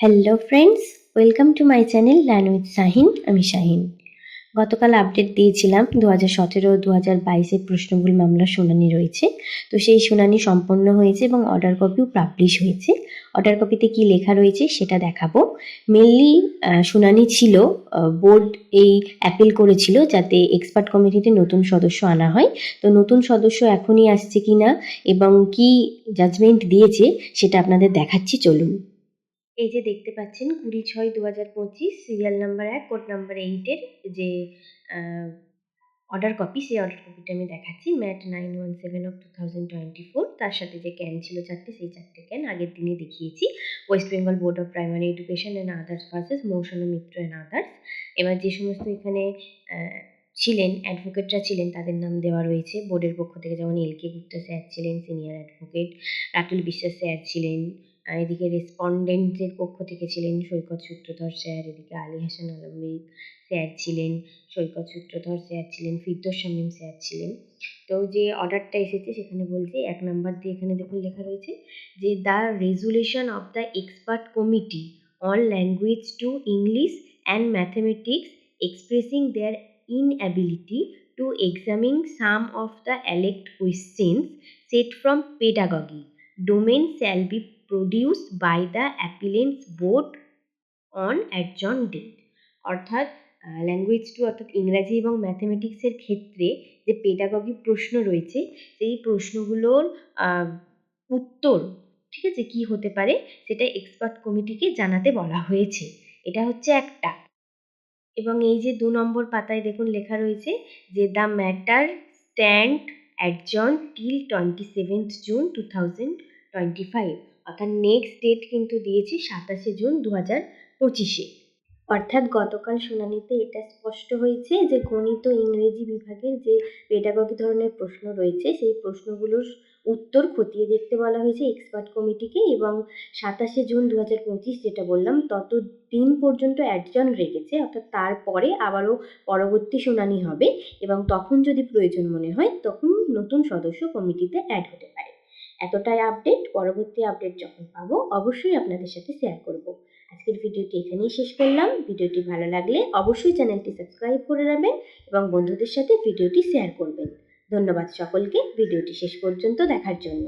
Hello friends, welcome to my channel learn with Shahin. আমি শাহিন। গতকাল update দিয়েছিলাম 2017-2022 প্রশ্নভুল মামলার শুনানি রয়েছে। তো সেই শুনানি সম্পন্ন হয়েছে এবং অর্ডার কপিও পাবলিশ হয়েছে। অর্ডার কপিতে কি লেখা রয়েছে সেটা দেখাবো। মেনলি শুনানি ছিল, বোর্ড এই অ্যাপিল করেছিল যাতে এক্সপার্ট কমিটিতে নতুন সদস্য আনা হয়। তো নতুন সদস্য এখনই আসছে কিনা এবং কি জাজমেন্ট দিয়েছে সেটা আপনাদের দেখাচ্ছি, চলুন। এই যে দেখতে পাচ্ছেন 20/6/2025 সিরিয়াল নাম্বার 1 কোড নাম্বার 8-এর যে অর্ডার কপি, সেই অর্ডার কপিটা আমি দেখাচ্ছি। ম্যাট 9/17/2024, তার সাথে যে ক্যান ছিল 4টে, সেই 4টে ক্যান আগের দিনই দেখিয়েছি। West Bengal Board of Primary Education and others versus Mousumi Mitra and others. এবার যে সমস্ত এখানে ছিলেন অ্যাডভোকেটরা ছিলেন তাদের নাম দেওয়া রয়েছে বোর্ডের পক্ষ থেকে, যেমন এল.কে. গুপ্তা স্যার ছিলেন সিনিয়র অ্যাডভোকেট, রাতুল বিশ্বাস স্যার ছিলেন, এদিকে রেসপন্ডেন্টের পক্ষ থেকে ছিলেন সৈকত সূত্রধর স্যার, এদিকে আলী হাসান আলমগীর স্যার ছিলেন, সৈকত সূত্রধর স্যার ছিলেন, ফিরদৌস শামীম স্যার ছিলেন। তো যে অর্ডারটা এসেছে সেখানে বলছে 1 নাম্বার দিয়ে এখানে দেখুন লেখা রয়েছে যে the resolution of the expert committee on language to English and mathematics expressing their inability to examine some of the elect questions set from pedagogy domain shall be produced by the appellant's board on adjourned date। অর্থাৎ language to অর্থাৎ ইংরাজি এবং ম্যাথমেটিক্সের ক্ষেত্রে যে pedagogy প্রশ্ন রয়েছে সেই প্রশ্নগুলোর উত্তর, ঠিক আছে, কি হতে পারে সেটা এক্সপার্ট কমিটিকে জানাতে বলা হয়েছে। এটা হচ্ছে একটা। এবং এই যে 2 নম্বর পাতায় দেখুন লেখা রয়েছে যে the matter stand adjourn till 27th June 2025, অর্থাৎ নেক্সট ডেট কিন্তু দিয়েছে 27শে জুন 2025-এ। অর্থাৎ গতকাল শুনানিতে এটা স্পষ্ট হয়েছে যে গণিত ও ইংরেজি বিভাগের যে পেডাগগি ধরনের প্রশ্ন রয়েছে সেই প্রশ্নগুলোর উত্তর খতিয়ে দেখতে বলা হয়েছে এক্সপার্ট কমিটিকে, এবং 27শে জুন 2025 যেটা বললাম তত দিন পর্যন্ত অ্যাডজর্ন রেখেছে, অর্থাৎ তারপরে আবারও পরবর্তী শুনানি হবে এবং তখন যদি প্রয়োজন মনে হয় তখন নতুন সদস্য কমিটিতে অ্যাড হতে পারে। এতটাই আপডেট। পরবর্তী আপডেট যখন পাবো অবশ্যই আপনাদের সাথে শেয়ার করব। আজকের ভিডিওটি এখানেই শেষ করলাম। ভিডিওটি ভালো লাগলে অবশ্যই চ্যানেলটি সাবস্ক্রাইব করে রাখবেন এবং বন্ধুদের সাথে ভিডিওটি শেয়ার করবেন। ধন্যবাদ সকলকে ভিডিওটি শেষ পর্যন্ত দেখার জন্য।